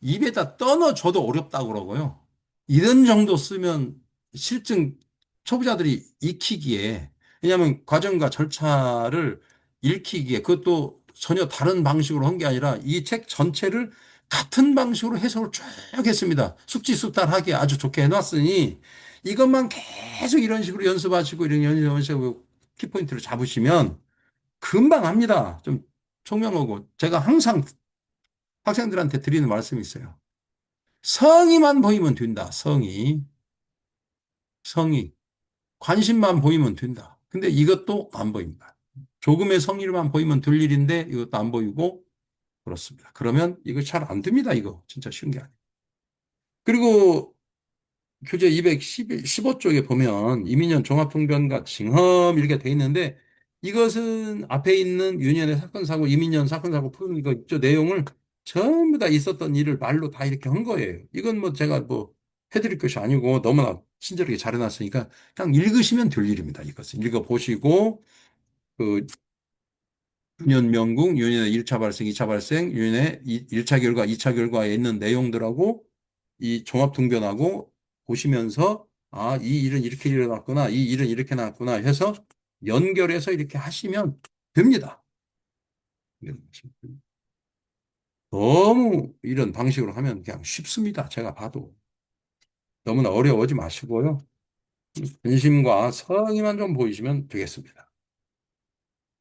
입에다 떠넣어줘도 어렵다고 그러고요. 이런 정도 쓰면 실증 초보자들이 익히기에, 왜냐하면 과정과 절차를 읽히기에 그것도 전혀 다른 방식으로 한 게 아니라 이 책 전체를 같은 방식으로 해석을 쭉 했습니다. 숙지수탈하게 아주 좋게 해놨으니 이것만 계속 이런 식으로 연습하시고 이런 연습하시고 키포인트를 잡으시면 금방 합니다. 좀 총명하고 제가 항상 학생들한테 드리는 말씀이 있어요. 성의만 보이면 된다. 성의. 관심만 보이면 된다. 근데 이것도 안 보입니다. 조금의 성의만 보이면 될 일인데 이것도 안 보이고 그렇습니다. 그러면 이거 잘 안 됩니다. 이거 진짜 쉬운 게 아니에요. 그리고 교재 215쪽에 보면 이민년 종합통변과 징험 이렇게 돼 있는데 이것은 앞에 있는 유년의 사건 사고 이민년 사건 사고 푸는 이거 있죠. 내용을 전부 다 있었던 일을 말로 다 이렇게 한 거예요. 이건 뭐 제가 뭐 해드릴 것이 아니고 너무나 친절하게 잘 해놨으니까 그냥 읽으시면 될 일입니다. 이것은 읽어보시고 그 유년 명궁, 유년의 1차 발생, 2차 발생, 유년의 1차 결과, 2차 결과에 있는 내용들하고 이 종합 등변하고 보시면서 이 일은 이렇게 일어났구나, 이 일은 이렇게 나왔구나 해서 연결해서 이렇게 하시면 됩니다. 너무 이런 방식으로 하면 그냥 쉽습니다. 제가 봐도. 너무나 어려워하지 마시고요. 관심과 성의만 좀 보이시면 되겠습니다.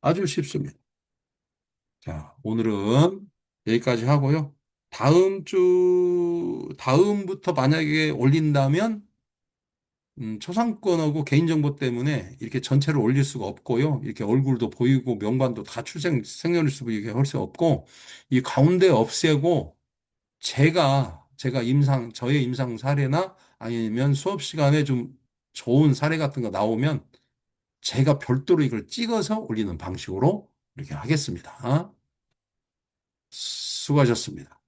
아주 쉽습니다. 자, 오늘은 여기까지 하고요. 다음부터 만약에 올린다면 초상권하고 개인정보 때문에 이렇게 전체를 올릴 수가 없고요. 이렇게 얼굴도 보이고 명반도 다 생년일수 이렇게 할 수 없고, 이 가운데 없애고 제가 저의 임상 사례나 아니면 수업 시간에 좀 좋은 사례 같은 거 나오면 제가 별도로 이걸 찍어서 올리는 방식으로 이렇게 하겠습니다. 수고하셨습니다.